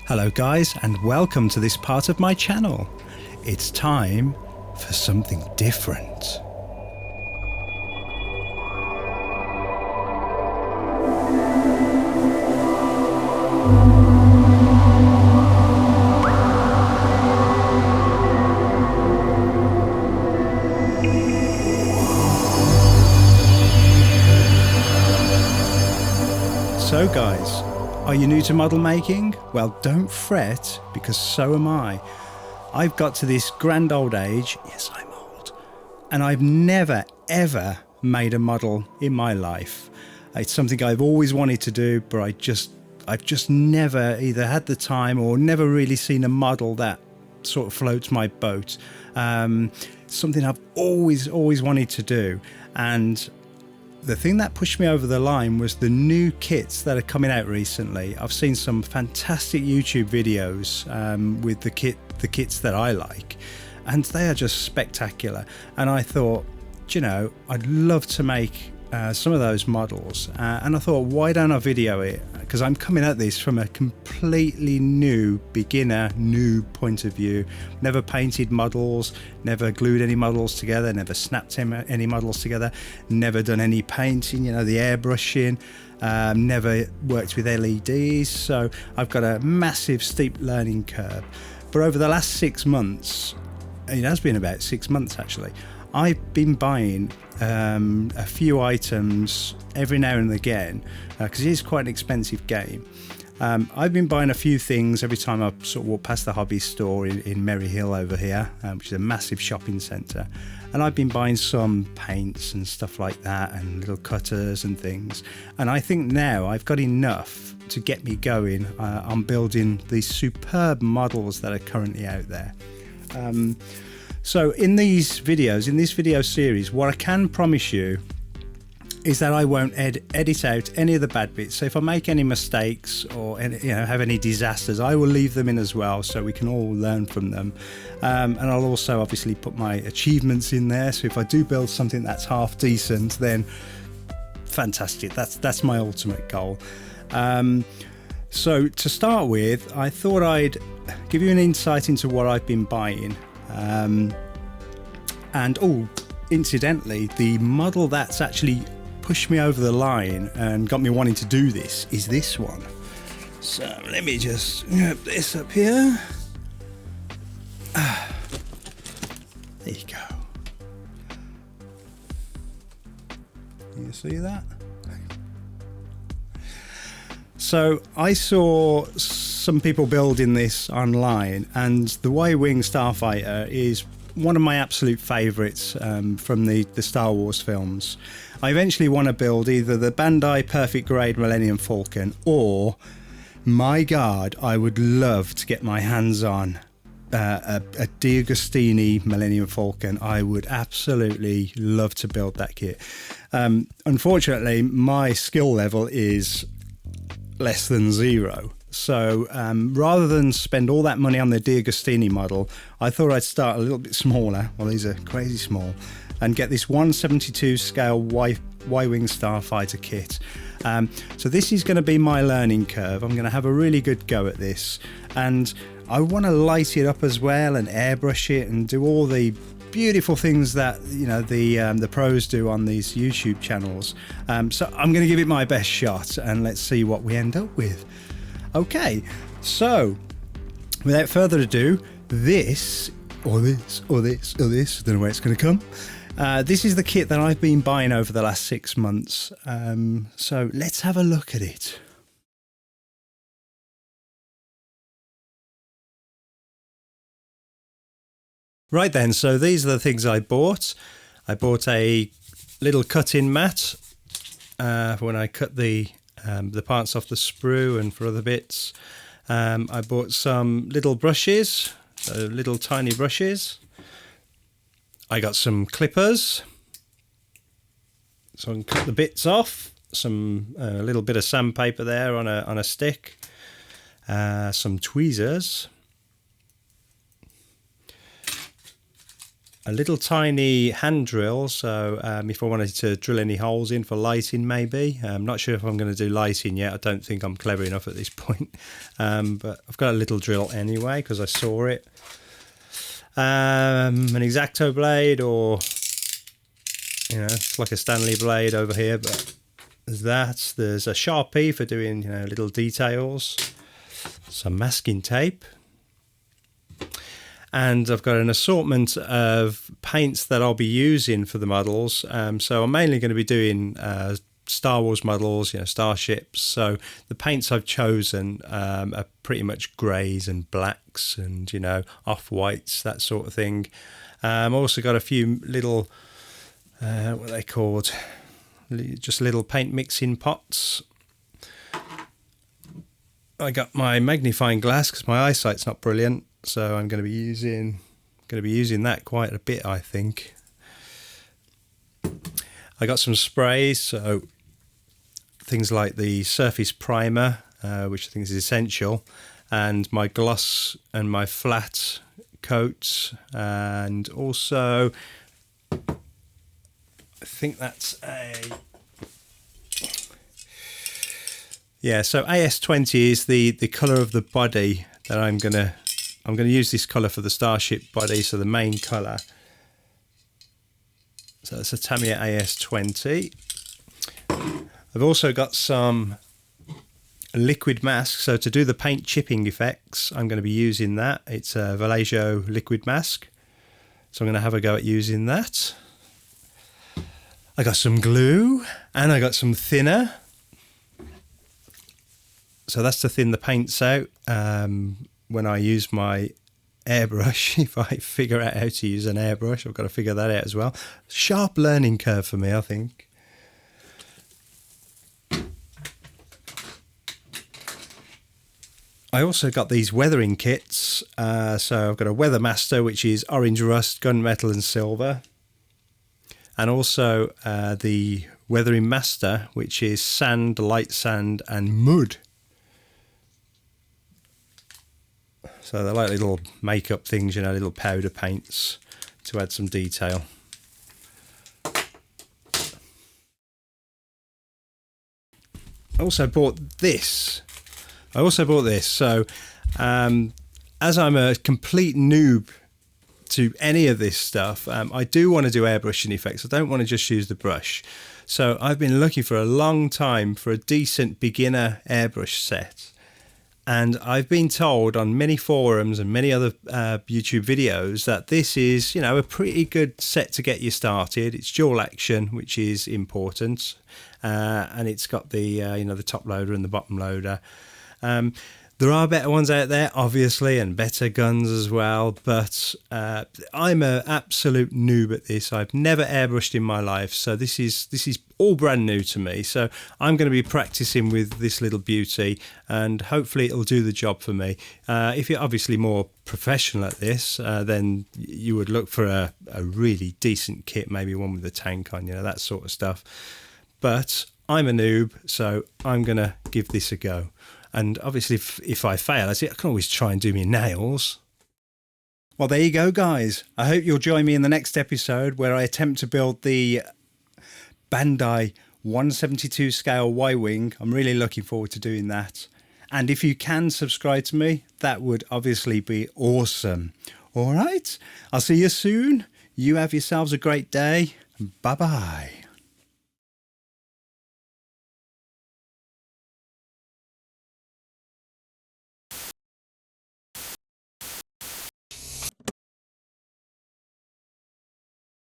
Hello guys, and welcome to this part of my channel. It's time for something different. So guys, are you new to model making? Well, don't fret, because so am I. I've got to this grand old age, yes I'm old, and I've never ever made a model in my life. It's something I've always wanted to do, but I've just never either had the time or never really seen a model that sort of floats my boat. Something I've always wanted to do. And the thing that pushed me over the line was the new kits that are coming out recently. I've seen some fantastic YouTube videos with the kits that I like, and they are just spectacular. And I thought, you know, I'd love to make some of those models, and I thought, why don't I video it? Because I'm coming at this from a completely new beginner, new point of view. Never painted models, never glued any models together, never snapped any models together, never done any painting, you know, the airbrushing, never worked with LEDs. So I've got a massive steep learning curve. But over the last 6 months, it has been about 6 months actually, I've been buying a few items every now and again, because it is quite an expensive game. I've been buying a few things every time I sort of walk past the hobby store in Merry Hill over here, which is a massive shopping centre. And I've been buying some paints and stuff like that, and little cutters and things. And I think now I've got enough to get me going on building these superb models that are currently out there. So in these videos, in this video series, what I can promise you is that I won't edit out any of the bad bits. So if I make any mistakes or have any disasters, I will leave them in as well, so we can all learn from them. And I'll also obviously put my achievements in there. So if I do build something that's half decent, then fantastic. That's my ultimate goal. So to start with, I thought I'd give you an insight into what I've been buying. And incidentally, the model that's actually pushed me over the line and got me wanting to do this is this one. So let me just grab this up here. There you go. You see that? So I saw some people building this online, and the Y-Wing Starfighter is one of my absolute favourites from the Star Wars films. I eventually want to build either the Bandai Perfect Grade Millennium Falcon, or, my God, I would love to get my hands on a D'Agostini Millennium Falcon. I would absolutely love to build that kit. Unfortunately, my skill level is less than 0. So rather than spend all that money on the D'Agostini model, I thought I'd start a little bit smaller. Well, these are crazy small, and get this 1/72 scale Y-Wing Starfighter kit. So this is going to be my learning curve. I'm going to have a really good go at this, and I want to light it up as well and airbrush it and do all the beautiful things that the pros do on these YouTube channels. So I'm going to give it my best shot, and let's see what we end up with. Okay, so without further ado, this, or this, I don't know where it's going to come. This is the kit that I've been buying over the last 6 months. So let's have a look at it. Right then, so these are the things I bought. I bought a little cut-in mat for when I cut the parts off the sprue and for other bits. I bought some little brushes, little tiny brushes. I got some clippers, so I can cut the bits off. Some little bit of sandpaper there on a stick. Some tweezers. a little tiny hand drill, so if I wanted to drill any holes in for lighting maybe. I'm not sure if I'm going to do lighting yet. I don't think I'm clever enough at this point, but I've got a little drill anyway because I saw it. An X-Acto blade, or it's like a Stanley blade over here, but there's that. There's a Sharpie for doing little details, some masking tape, and I've got an assortment of paints that I'll be using for the models. So I'm mainly going to be doing Star Wars models, starships. So the paints I've chosen are pretty much greys and blacks and off-whites, that sort of thing. I've also got a few little what are they called? Just little paint mixing pots. I got my magnifying glass because my eyesight's not brilliant, so I'm going to be using that quite a bit, I think. I got some sprays, so things like the surface primer, which I think is essential, and my gloss and my flat coats, and also I think that's so AS20 is the colour of the body that I'm gonna use this colour for the starship body, so the main colour. So it's a Tamiya AS20. I've also got some liquid mask, so to do the paint chipping effects I'm going to be using that. It's a Vallejo liquid mask, so I'm going to have a go at using that. I got some glue and I got some thinner. So that's to thin the paints out when I use my airbrush. If I figure out how to use an airbrush, I've got to figure that out as well. Sharp learning curve for me, I think. I also got these weathering kits. So I've got a Weather Master, which is orange rust, gunmetal and silver. And also the Weathering Master, which is sand, light sand and mud. So they're like little makeup things, little powder paints to add some detail. I also bought this. So as I'm a complete noob to any of this stuff, I do want to do airbrushing effects. I don't want to just use the brush. So I've been looking for a long time for a decent beginner airbrush set. And I've been told on many forums and many other YouTube videos that this is, a pretty good set to get you started. It's dual action, which is important. And it's got the, the top loader and the bottom loader. There are better ones out there, obviously, and better guns as well, but I'm an absolute noob at this. I've never airbrushed in my life, so this is all brand new to me. So I'm going to be practicing with this little beauty, and hopefully it'll do the job for me. If you're obviously more professional at this, then you would look for a really decent kit, maybe one with a tank on, that sort of stuff. But I'm a noob, so I'm going to give this a go. And obviously, if I fail, I can always try and do my nails. Well, there you go, guys. I hope you'll join me in the next episode where I attempt to build the Bandai 1/72 scale Y-Wing. I'm really looking forward to doing that. And if you can subscribe to me, that would obviously be awesome. All right, I'll see you soon. You have yourselves a great day. Bye-bye.